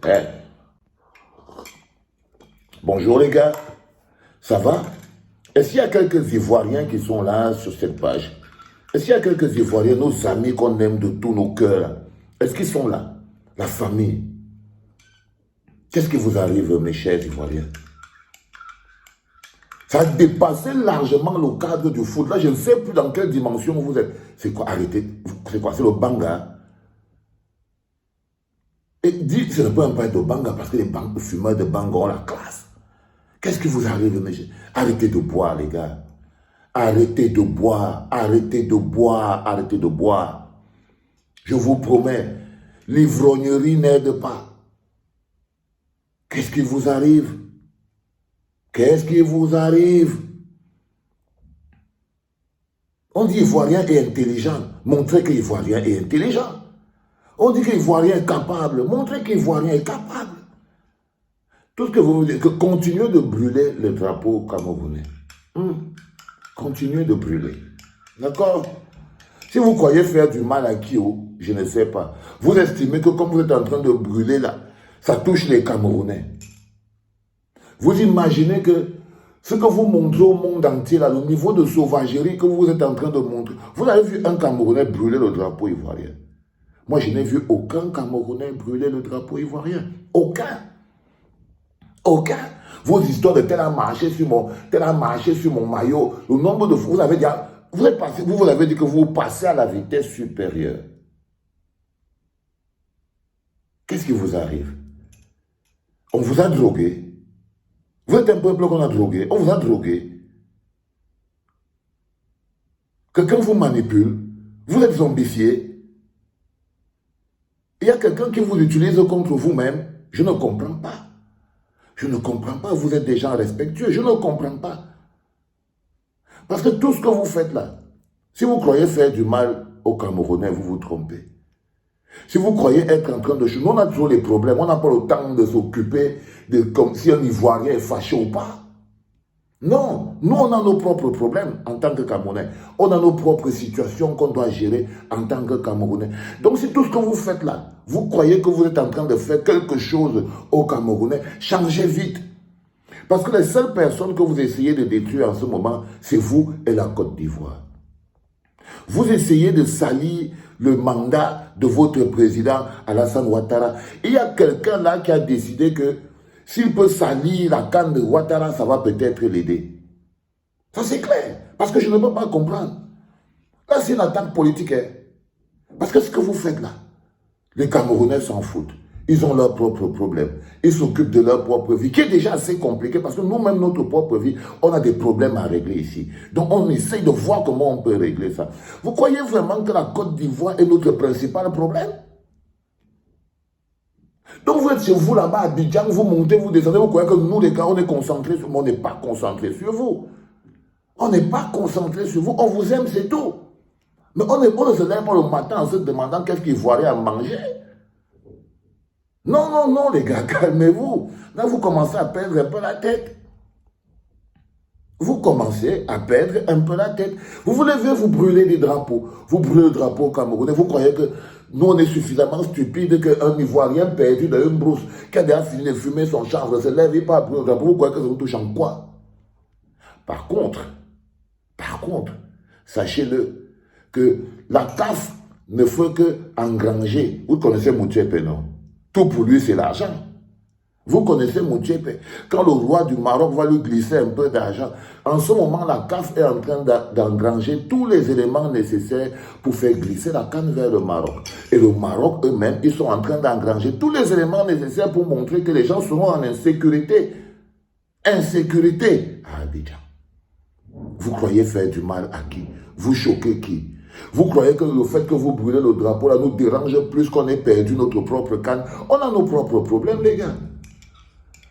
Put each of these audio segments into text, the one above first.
Eh, bonjour les gars, ça va? Est-ce qu'il y a quelques Ivoiriens qui sont là sur cette page? Est-ce qu'il y a quelques Ivoiriens, nos amis qu'on aime de tous nos cœurs? Est-ce qu'ils sont là? La famille. Qu'est-ce qui vous arrive, mes chers Ivoiriens? Ça a dépassé largement le cadre du foot. Là, je ne sais plus dans quelle dimension vous êtes. C'est quoi? Arrêtez. C'est quoi? C'est le banga. Et dites, ce n'est pas un pain de banga parce que les fumeurs de banga ont la classe. Qu'est-ce qui vous arrive, mes chers? Arrêtez de boire, les gars. Arrêtez de boire. Arrêtez de boire. Arrêtez de boire. Je vous promets, l'ivrognerie n'aide pas. Qu'est-ce qui vous arrive? Qu'est-ce qui vous arrive? On dit Ivoirien est intelligent. Montrez que Ivoirien est intelligent. On dit qu'Ivoirien est capable. Montrez qu'Ivoirien est capable. Tout ce que vous dites, que continuez de brûler le drapeau camerounais. Continuez de brûler. D'accord? Si vous croyez faire du mal à qui, je ne sais pas. Vous estimez que comme vous êtes en train de brûler là, ça touche les Camerounais. Vous imaginez que ce que vous montrez au monde entier, là, le niveau de sauvagerie que vous êtes en train de montrer. Vous avez vu un Camerounais brûler le drapeau ivoirien? Moi, je n'ai vu aucun Camerounais brûler le drapeau ivoirien. Aucun. Aucun. Vos histoires de tel a marché sur mon maillot. Le nombre de fois, vous avez dit, vous avez dit que vous passez à la vitesse supérieure. Qu'est-ce qui vous arrive? On vous a drogué. Vous êtes un peuple qu'on a drogué. On vous a drogué. Quelqu'un vous manipule. Vous êtes zombifié. Il y a quelqu'un qui vous utilise contre vous-même. Je ne comprends pas. Je ne comprends pas. Vous êtes des gens respectueux. Je ne comprends pas. Parce que tout ce que vous faites là, si vous croyez faire du mal aux Camerounais, vous vous trompez. Si vous croyez être en train de... Nous, on a toujours les problèmes. On n'a pas le temps de s'occuper de comme si un Ivoirien est fâché ou pas. Non. Nous, on a nos propres problèmes en tant que Camerounais. On a nos propres situations qu'on doit gérer en tant que Camerounais. Donc, si tout ce que vous faites là, vous croyez que vous êtes en train de faire quelque chose aux Camerounais, changez vite. Parce que les seules personnes que vous essayez de détruire en ce moment, c'est vous et la Côte d'Ivoire. Vous essayez de salir le mandat de votre président Alassane Ouattara. Il y a quelqu'un là qui a décidé que s'il peut salir la canne de Ouattara, ça va peut-être l'aider. Ça c'est clair. Parce que je ne peux pas comprendre. Là c'est une attaque politique. Parce que ce que vous faites là, les Camerounais s'en foutent. Ils ont leurs propres problèmes. Ils s'occupent de leur propre vie, qui est déjà assez compliquée parce que nous-mêmes, notre propre vie, on a des problèmes à régler ici. Donc, on essaye de voir comment on peut régler ça. Vous croyez vraiment que la Côte d'Ivoire est notre principal problème? Donc, vous êtes chez vous là-bas à Abidjan, vous montez, vous descendez, vous croyez que nous, les gars, on est concentrés sur vous. On n'est pas concentrés sur vous. On n'est pas concentrés sur vous. On vous aime, c'est tout. Mais on ne se lève pas le matin en se demandant qu'est-ce qu'il voirait à manger. Non, non, non, les gars, calmez-vous. Là, vous commencez à perdre un peu la tête. Vous commencez à perdre un peu la tête. Vous voulez vous brûler des drapeaux. Vous brûlez le drapeau camerounais. Vous croyez que nous, on est suffisamment stupides qu'un Ivoirien perdu dans une brousse, qui a déjà fini de fumer son chanvre, se lève et pas brûler le drapeau. Vous croyez que ça vous touche en quoi? Par contre, sachez-le, que la CAF ne fait que engranger. Vous connaissez Moutsepe, non? Tout pour lui, c'est l'argent. Vous connaissez Moutsepe. Quand le roi du Maroc va lui glisser un peu d'argent, en ce moment, la CAF est en train d'engranger tous les éléments nécessaires pour faire glisser la canne vers le Maroc. Et le Maroc eux-mêmes, ils sont en train d'engranger tous les éléments nécessaires pour montrer que les gens seront en insécurité. Insécurité à Abidjan. Vous croyez faire du mal à qui? Vous choquez qui? Vous croyez que le fait que vous brûlez le drapeau là nous dérange plus qu'on ait perdu notre propre canne? On a nos propres problèmes, les gars.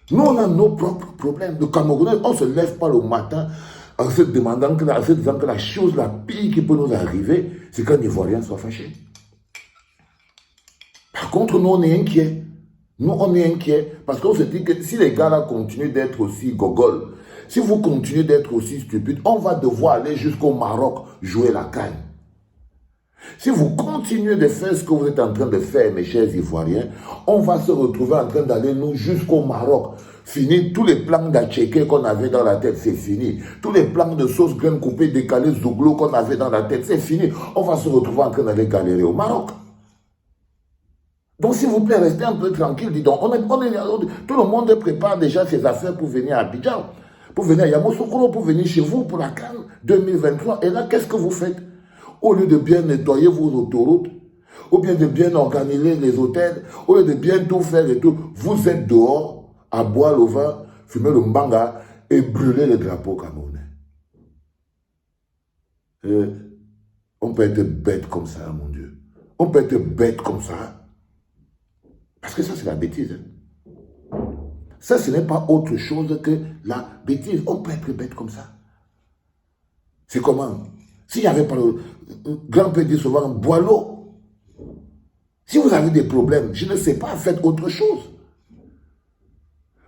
Nous, on a nos propres problèmes. Le Camerounais, on ne se lève pas le matin en se demandant en se disant que la chose la pire qui peut nous arriver, c'est qu'un Ivoirien soit fâché. Par contre, nous, on est inquiets. Nous, on est inquiets parce qu'on se dit que si les gars là continuent d'être aussi gogoles, si vous continuez d'être aussi stupides, on va devoir aller jusqu'au Maroc jouer la canne. Si vous continuez de faire ce que vous êtes en train de faire, mes chers Ivoiriens, on va se retrouver en train d'aller, nous, jusqu'au Maroc. Fini, tous les plans d'Atchéké qu'on avait dans la tête, c'est fini. Tous les plans de sauce graine coupée, décalée, zouglo qu'on avait dans la tête, c'est fini. On va se retrouver en train d'aller galérer au Maroc. Donc, s'il vous plaît, restez un peu tranquille. Dis donc, tout le monde prépare déjà ses affaires pour venir à Abidjan, pour venir à Yamoussoukro, pour venir chez vous pour la CAN 2023. Et là, qu'est-ce que vous faites? Au lieu de bien nettoyer vos autoroutes, ou bien de bien organiser les hôtels, au lieu de bien tout faire et tout, vous êtes dehors à boire le vin, fumer le mbanga et brûler le drapeau camerounais. On peut être bête comme ça, mon Dieu. On peut être bête comme ça. Parce que ça, c'est la bêtise. Ça, ce n'est pas autre chose que la bêtise. On peut être bête comme ça. C'est comment? S'il n'y avait pas le grand-père dit souvent, bois l'eau. Si vous avez des problèmes, je ne sais pas, faites autre chose.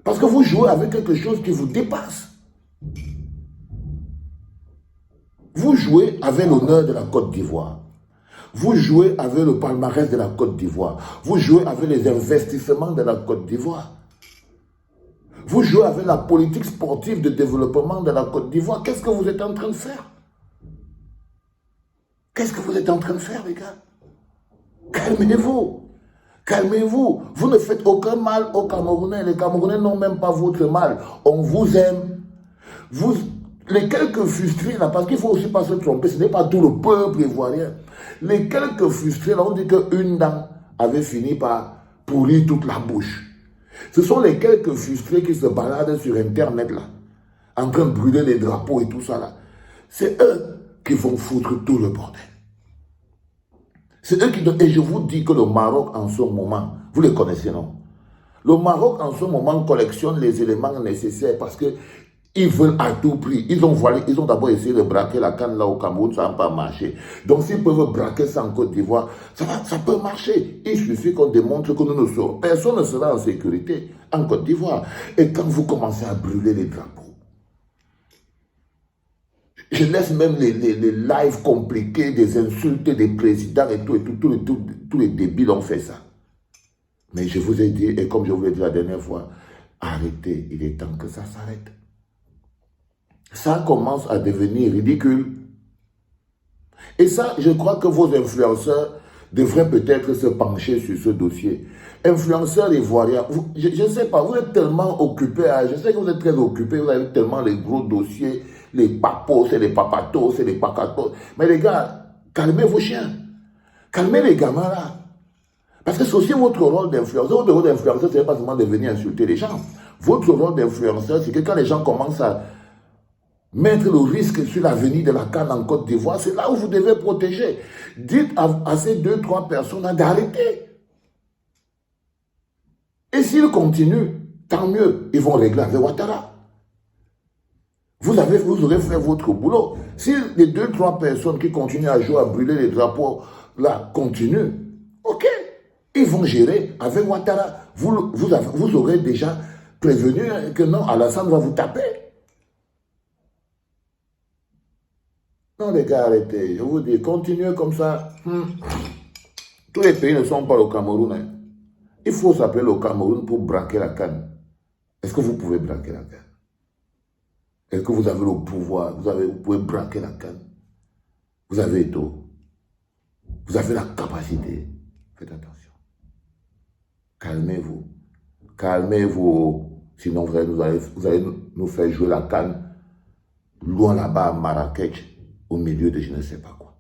Parce que vous jouez avec quelque chose qui vous dépasse. Vous jouez avec l'honneur de la Côte d'Ivoire. Vous jouez avec le palmarès de la Côte d'Ivoire. Vous jouez avec les investissements de la Côte d'Ivoire. Vous jouez avec la politique sportive de développement de la Côte d'Ivoire. Qu'est-ce que vous êtes en train de faire? Qu'est-ce que vous êtes en train de faire, les gars? Calmez-vous. Calmez-vous. Vous ne faites aucun mal aux Camerounais. Les Camerounais n'ont même pas votre mal. On vous aime. Les quelques frustrés, là, parce qu'il ne faut aussi pas se tromper, ce n'est pas tout le peuple ivoirien. Les quelques frustrés, là, on dit qu'une dent avait fini par pourrir toute la bouche. Ce sont les quelques frustrés qui se baladent sur Internet, là, en train de brûler les drapeaux et tout ça, là. C'est eux qui vont foutre tout le bordel. C'est eux qui donnent. Et je vous dis que le Maroc, en ce moment, vous les connaissez, non? Le Maroc, en ce moment, collectionne les éléments nécessaires parce que ils veulent à tout prix. Ils ont d'abord essayé de braquer la canne là au Cameroun, ça n'a pas marché. Donc s'ils peuvent braquer ça en Côte d'Ivoire, ça peut marcher. Il suffit qu'on démontre que nous ne serons. Personne ne sera en sécurité en Côte d'Ivoire. Et quand vous commencez à brûler les drapeaux, je laisse même les lives compliqués, des insultes des présidents et tout, tous les débiles ont fait ça. Mais je vous ai dit, et comme je vous l'ai dit la dernière fois, arrêtez, il est temps que ça s'arrête. Ça commence à devenir ridicule. Et ça, je crois que vos influenceurs devraient peut-être se pencher sur ce dossier. Influenceurs ivoiriens, je ne sais pas, vous êtes tellement occupés, je sais que vous êtes très occupés, vous avez tellement les gros dossiers, les papos, et les papatos, et les pacatos. Mais les gars, calmez vos chiens. Calmez les gamins là. Parce que c'est aussi votre rôle d'influenceur. Votre rôle d'influenceur, ce n'est pas seulement de venir insulter les gens. Votre rôle d'influenceur, c'est que quand les gens commencent à mettre le risque sur l'avenir de la CAN en Côte d'Ivoire, c'est là où vous devez protéger. Dites à ces 2-3 personnes d'arrêter. Et s'ils continuent, tant mieux, ils vont régler avec Ouattara. Vous aurez fait votre boulot. Si les 2-3 personnes qui continuent à jouer, à brûler les drapeaux, là, continuent, ok, ils vont gérer avec Ouattara. Vous aurez déjà prévenu que non, Alassane va vous taper. Non, les gars, arrêtez. Je vous dis, continuez comme ça. Tous les pays ne sont pas le Cameroun. Hein. Il faut s'appeler le Cameroun pour braquer la canne. Est-ce que vous pouvez braquer la canne? Est-ce que vous avez le pouvoir? Vous pouvez braquer la canne? Vous avez tout. Vous avez la capacité. Faites attention. Calmez-vous. Calmez-vous. Sinon, vous allez nous faire jouer la canne loin là-bas à Marrakech, au milieu de je ne sais pas quoi.